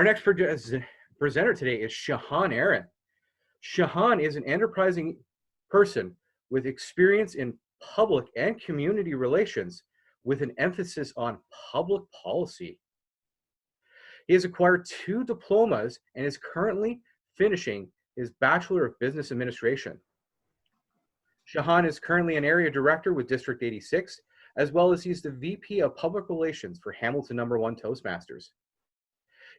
Our next presenter today is Shahan Aaron. Shahan is an enterprising person with experience in public and community relations with an emphasis on public policy. He has acquired 2 diplomas and is currently finishing his Bachelor of Business Administration. Shahan is currently an Area Director with District 86, as well as he's the VP of Public Relations for Hamilton No. 1 Toastmasters.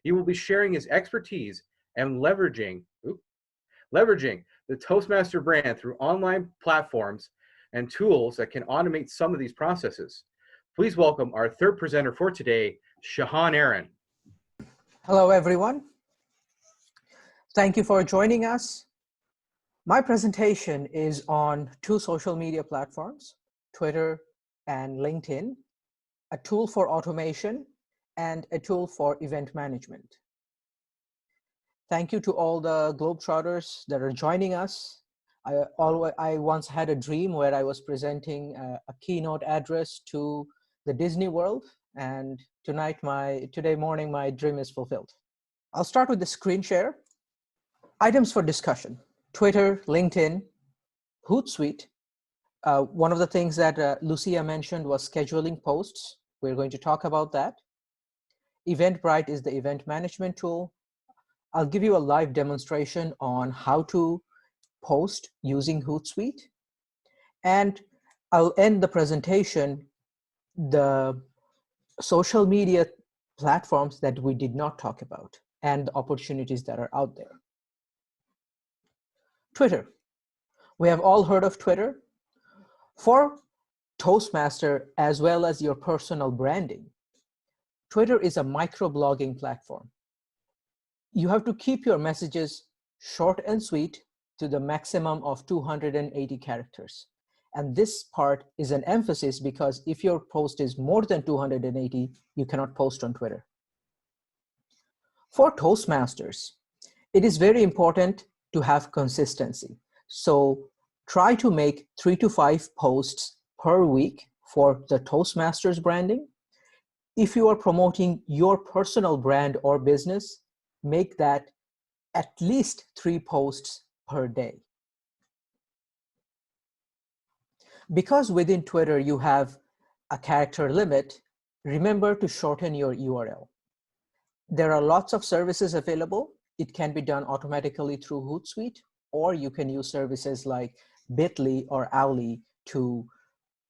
He will be sharing his expertise and leveraging the Toastmaster brand through online platforms and tools that can automate some of these processes. Please welcome our third presenter for today, Shahan Aaron. Hello, everyone. Thank you for joining us. My presentation is on 2 social media platforms, Twitter and LinkedIn, a tool for automation and a tool for event management. Thank you to all the Globetrotters that are joining us. I once had a dream where I was presenting a keynote address to the Disney World, and today morning, my dream is fulfilled. I'll start with the screen share. Items for discussion: Twitter, LinkedIn, Hootesuite. One of the things that Lucia mentioned was scheduling posts. We're going to talk about that. Eventbrite is the event management tool. I'll give you a live demonstration on how to post using Hootesuite. And I'll end the presentation, the social media platforms that we did not talk about and the opportunities that are out there. Twitter. We have all heard of Twitter. For Toastmaster, as well as your personal branding, Twitter is a microblogging platform. You have to keep your messages short and sweet to the maximum of 280 characters. And this part is an emphasis because if your post is more than 280, you cannot post on Twitter. For Toastmasters, it is very important to have consistency. So try to make 3 to 5 posts per week for the Toastmasters branding. If you are promoting your personal brand or business, make that at least 3 posts per day. Because within Twitter you have a character limit, remember to shorten your URL. There are lots of services available. It can be done automatically through Hootesuite, or you can use services like Bitly or Owly to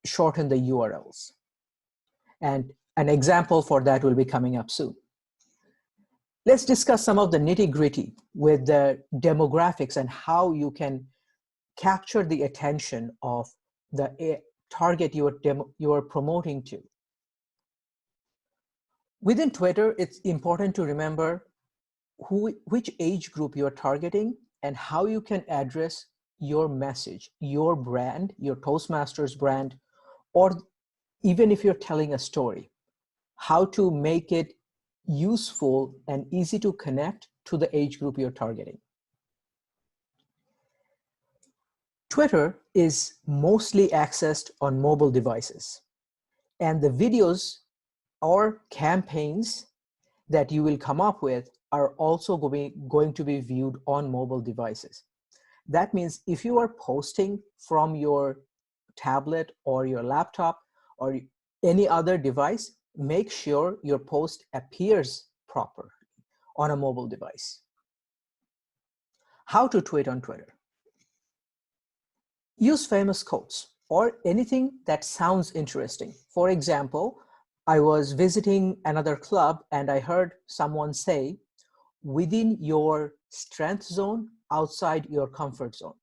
shorten the URLs. And an example for that will be coming up soon. Let's discuss some of the nitty-gritty with the demographics and how you can capture the attention of the target you are promoting to. Within Twitter, it's important to remember which age group you're targeting and how you can address your message, your brand, your Toastmasters brand, or even if you're telling a story, how to make it useful and easy to connect to the age group you're targeting. Twitter is mostly accessed on mobile devices, and the videos or campaigns that you will come up with are also going to be viewed on mobile devices. That means if you are posting from your tablet or your laptop or any other device, make sure your post appears properly on a mobile device. How to tweet on Twitter. Use famous quotes or anything that sounds interesting. For example, I was visiting another club and I heard someone say, within your strength zone, outside your comfort zone.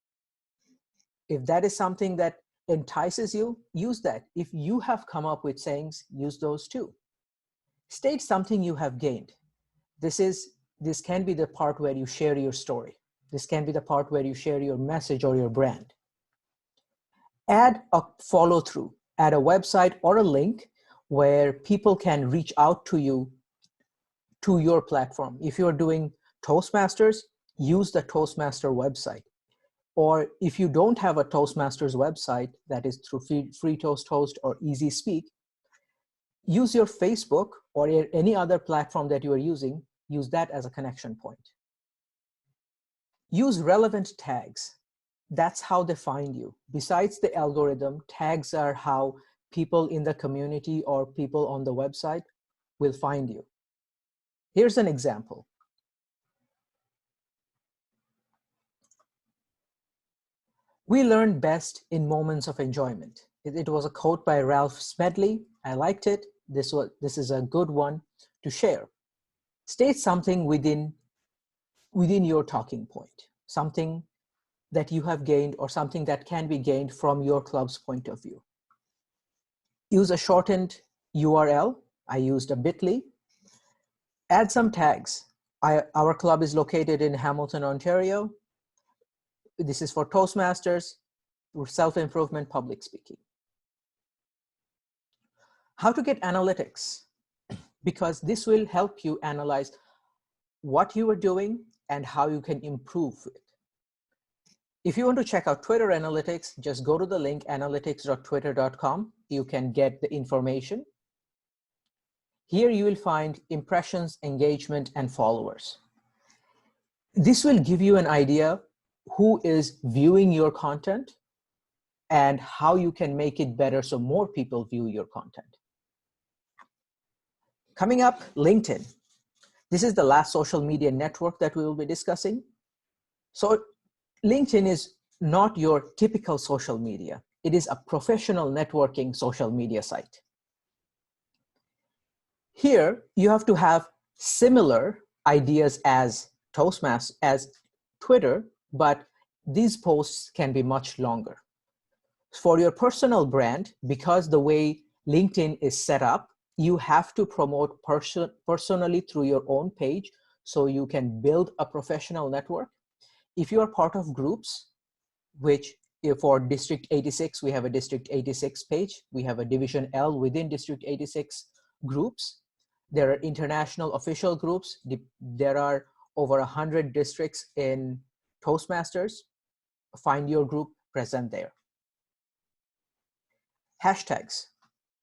If that is something that entices you, use that. If you have come up with sayings, use those too. State something you have gained. This can be the part where you share your story. This can be the part where you share your message or your brand. Add a follow through, add a website or a link where people can reach out to you, to your platform. If you're doing Toastmasters, use the Toastmaster website. Or if you don't have a Toastmasters website that is through Free Toast Host or Easy Speak, use your Facebook or any other platform that you are using. use that as a connection point. Use relevant tags. That's how they find you. Besides the algorithm, tags are how people in the community or people on the website will find you. Here's an example. We learn best in moments of enjoyment. It was a quote by Ralph Smedley. I liked it. This is a good one to share. State something within your talking point, something that you have gained or something that can be gained from your club's point of view. Use a shortened URL. I used a bit.ly. Add some tags. Our club is located in Hamilton, Ontario. This is for Toastmasters, self-improvement, public speaking. How to get analytics, because this will help you analyze what you are doing and how you can improve it. If you want to check out Twitter analytics, just go to the link analytics.twitter.com. You can get the information. Here you will find impressions, engagement, and followers. This will give you an idea who is viewing your content and how you can make it better so more people view your content. Coming up, LinkedIn. This is the last social media network that we will be discussing. So LinkedIn is not your typical social media. It is a professional networking social media site. Here, you have to have similar ideas as Toastmasters, as Twitter, but these posts can be much longer. For your personal brand, because the way LinkedIn is set up, you have to promote personally through your own page so you can build a professional network. If you are part of groups, which for District 86, we have a District 86 page. We have a Division L within District 86 groups. There are international official groups. There are over 100 districts in Toastmasters. Find your group, present there. Hashtags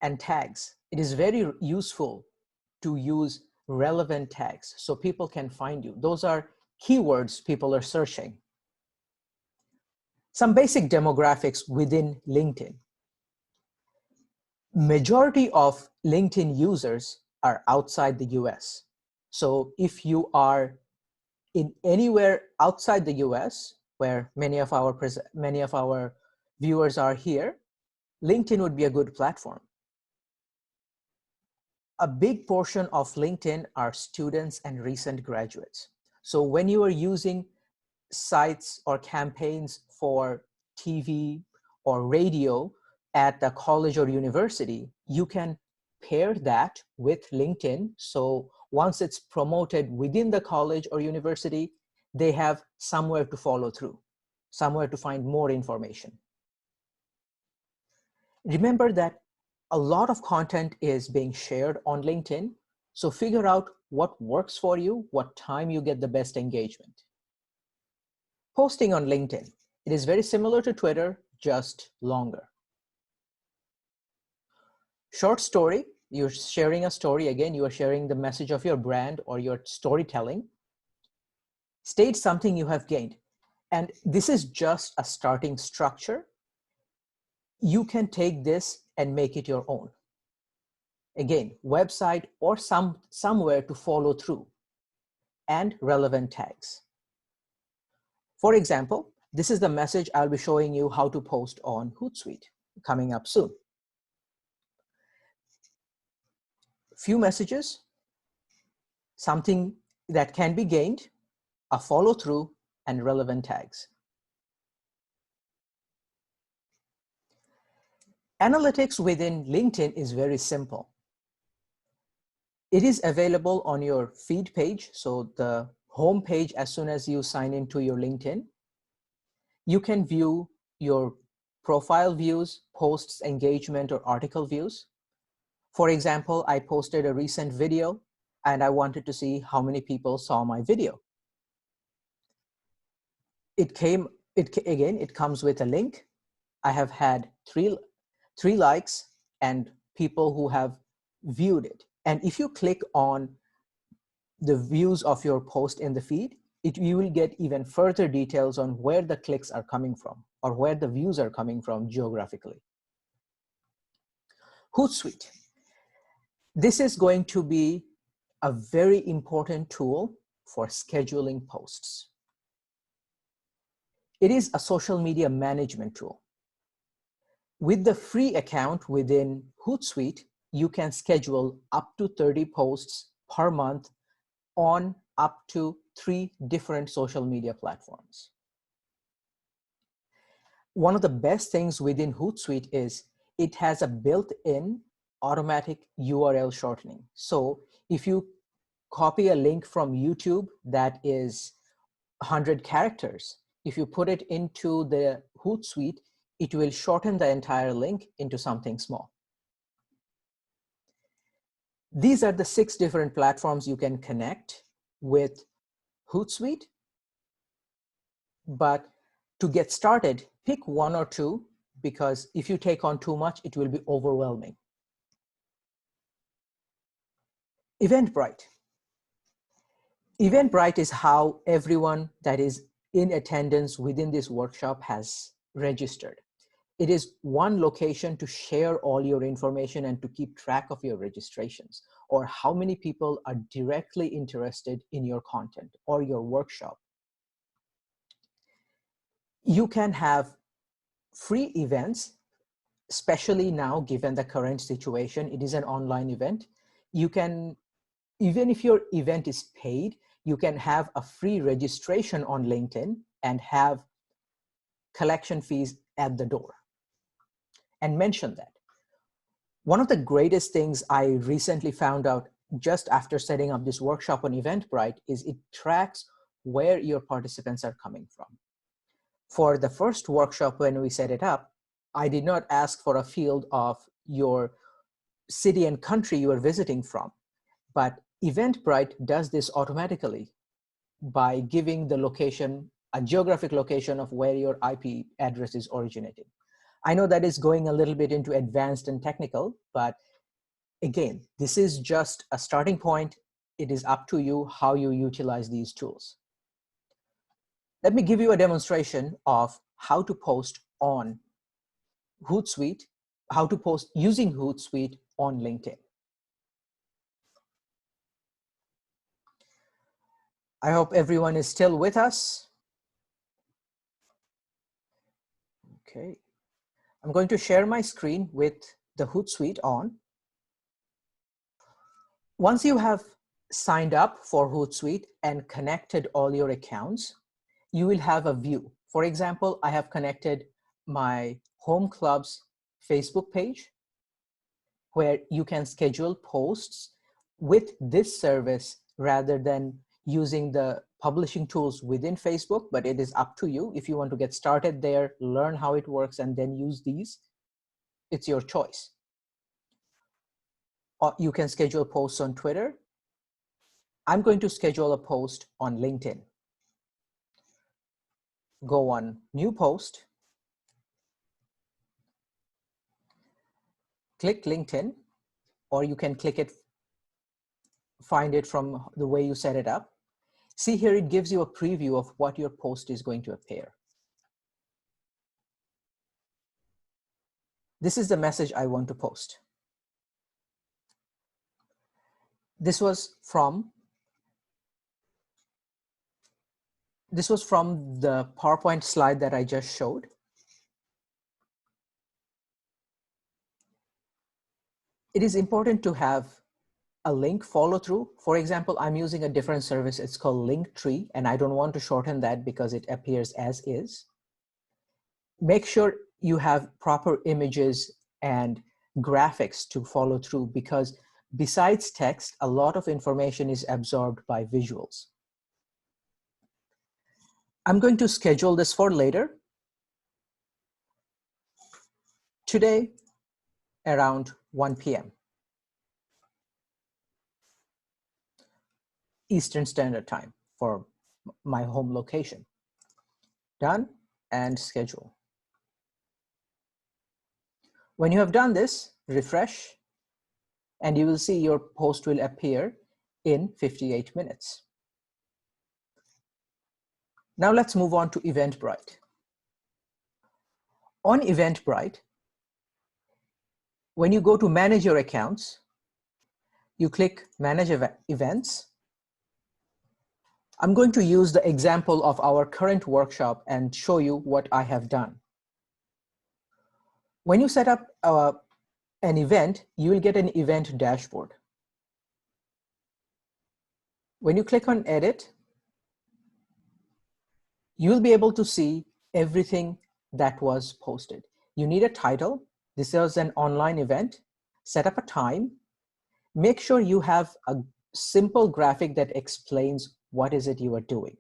and tags. It is very useful to use relevant tags so people can find you. Those are keywords people are searching. Some basic demographics within LinkedIn. Majority of LinkedIn users are outside the US. So if you are in anywhere outside the US, where many of our viewers are here, LinkedIn would be a good platform. A big portion of LinkedIn are students and recent graduates. So when you are using sites or campaigns for TV or radio at the college or university, you can pair that with LinkedIn. So once it's promoted within the college or university, they have somewhere to follow through, somewhere to find more information. Remember that a lot of content is being shared on LinkedIn. So figure out what works for you, what time you get the best engagement. Posting on LinkedIn. It is very similar to Twitter, just longer. Short story, you're sharing a story. Again, you are sharing the message of your brand or your storytelling. State something you have gained. And this is just a starting structure. You can take this and make it your own. Again, website or somewhere to follow through, and relevant tags. For example, this is the message I'll be showing you how to post on Hootesuite, coming up soon. Few messages, something that can be gained, a follow through, and relevant tags. Analytics within LinkedIn is very simple. It is available on your feed page, so the home page as soon as you sign into your LinkedIn. You can view your profile views, posts, engagement, or article views. For example, I posted a recent video and I wanted to see how many people saw my video. It comes with a link. I have had three likes and people who have viewed it. And if you click on the views of your post in the feed, you will get even further details on where the clicks are coming from or where the views are coming from geographically. Hootsuite. This is going to be a very important tool for scheduling posts. It is a social media management tool. With the free account within Hootsuite, you can schedule up to 30 posts per month on up to 3 different social media platforms. One of the best things within Hootsuite is it has a built-in automatic URL shortening. So if you copy a link from YouTube that is 100 characters, if you put it into the Hootsuite, it will shorten the entire link into something small. These are the 6 different platforms you can connect with Hootsuite. But to get started, pick 1 or 2, because if you take on too much, it will be overwhelming. Eventbrite. Eventbrite is how everyone that is in attendance within this workshop has registered. It is one location to share all your information and to keep track of your registrations, or how many people are directly interested in your content or your workshop. You can have free events, especially now given the current situation. It is an online event. You can, even if your event is paid, you can have a free registration on LinkedIn and have collection fees at the door. And mention that. One of the greatest things I recently found out just after setting up this workshop on Eventbrite is it tracks where your participants are coming from. For the first workshop when we set it up, I did not ask for a field of your city and country you are visiting from, but Eventbrite does this automatically by giving the location, a geographic location of where your IP address is originating. I know that is going a little bit into advanced and technical, but again, this is just a starting point. It is up to you how you utilize these tools. Let me give you a demonstration of how to post on Hootsuite, how to post using Hootsuite on LinkedIn. I hope everyone is still with us. Okay. I'm going to share my screen with the Hootsuite on. Once you have signed up for Hootsuite and connected all your accounts, you will have a view. For example, I have connected my home club's Facebook page, where you can schedule posts with this service rather than using the publishing tools within Facebook, but it is up to you. If you want to get started there, learn how it works, and then use these, it's your choice. Or you can schedule posts on Twitter. I'm going to schedule a post on LinkedIn. Go on New Post. Click LinkedIn, or you can click it, find it from the way you set it up. See here, it gives you a preview of what your post is going to appear. This is the message I want to post. This was from the PowerPoint slide that I just showed. It is important to have a link follow through. For example, I'm using a different service. It's called Linktree, and I don't want to shorten that because it appears as is. Make sure you have proper images and graphics to follow through, because besides text, a lot of information is absorbed by visuals. I'm going to schedule this for later. Today, around 1 p.m. Eastern Standard Time for my home location. Done, and schedule. When you have done this, refresh, and you will see your post will appear in 58 minutes. Now let's move on to Eventbrite. On Eventbrite, when you go to manage your accounts, you click manage events. I'm going to use the example of our current workshop and show you what I have done. When you set up an event, you will get an event dashboard. When you click on edit, you'll be able to see everything that was posted. You need a title. This is an online event. Set up a time. Make sure you have a simple graphic that explains what is it you are doing.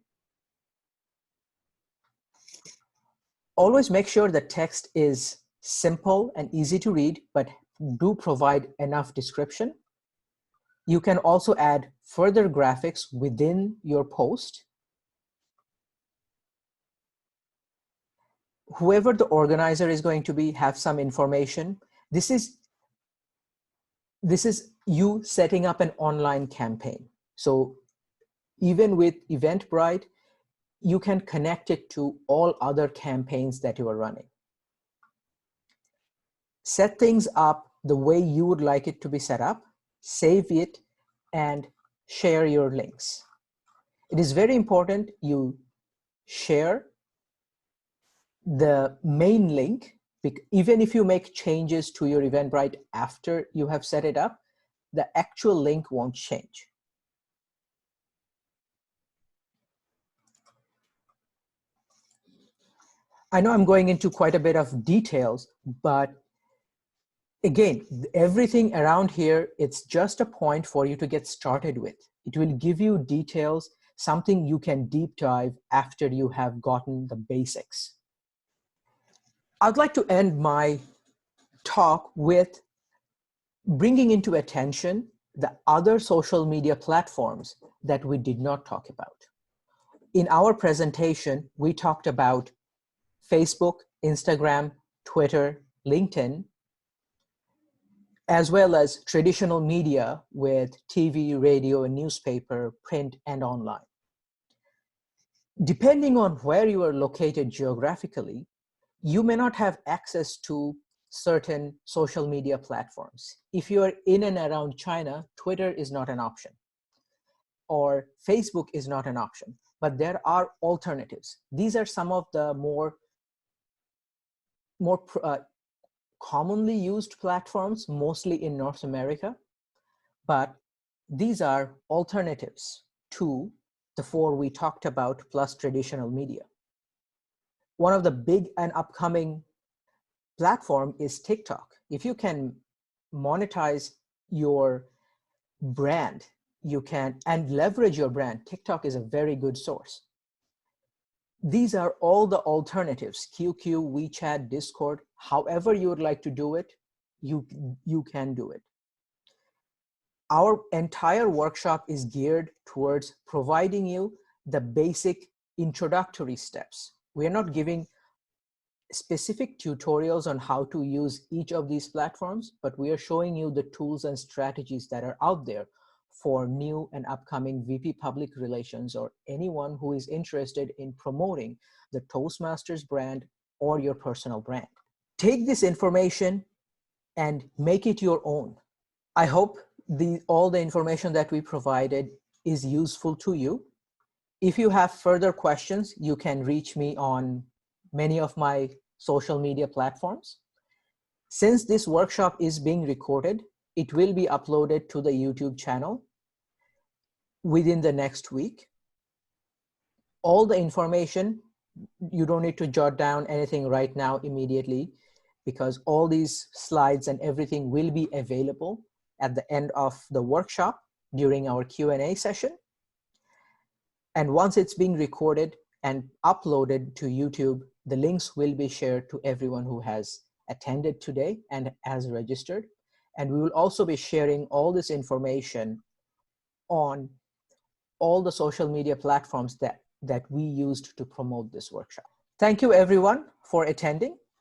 Always make sure the text is simple and easy to read, but do provide enough description. You can also add further graphics within your post. Whoever the organizer is going to be, have some information. This is you setting up an online campaign. So even with Eventbrite, you can connect it to all other campaigns that you are running. Set things up the way you would like it to be set up, save it, and share your links. It is very important you share the main link. Even if you make changes to your Eventbrite after you have set it up, the actual link won't change. I know I'm going into quite a bit of details, but again, everything around here, it's just a point for you to get started with. It will give you details, something you can deep dive after you have gotten the basics. I'd like to end my talk with bringing into attention the other social media platforms that we did not talk about. In our presentation, we talked about Facebook, Instagram, Twitter, LinkedIn, as well as traditional media with TV, radio, and newspaper, print, and online. Depending on where you are located geographically, you may not have access to certain social media platforms. If you are in and around China, Twitter is not an option, or Facebook is not an option, but there are alternatives. These are some of the more commonly used platforms, mostly in North America, but these are alternatives to the four we talked about plus traditional media. One of the big and upcoming platform is TikTok. If you can monetize your brand, you can, and leverage your brand, TikTok is a very good source. These are all the alternatives: QQ, WeChat, Discord. However you would like to do it, you can do it. Our entire workshop is geared towards providing you the basic introductory steps. We are not giving specific tutorials on how to use each of these platforms, but we are showing you the tools and strategies that are out there for new and upcoming VP Public Relations or anyone who is interested in promoting the Toastmasters brand or your personal brand. Take this information and make it your own. I hope all the information that we provided is useful to you. If you have further questions, you can reach me on many of my social media platforms. Since this workshop is being recorded, it will be uploaded to the YouTube channel within the next week. All the information, you don't need to jot down anything right now immediately, because all these slides and everything will be available at the end of the workshop during our Q&A session. And once it's being recorded and uploaded to YouTube, the links will be shared to everyone who has attended today and has registered. And we will also be sharing all this information on all the social media platforms that we used to promote this workshop. Thank you everyone for attending.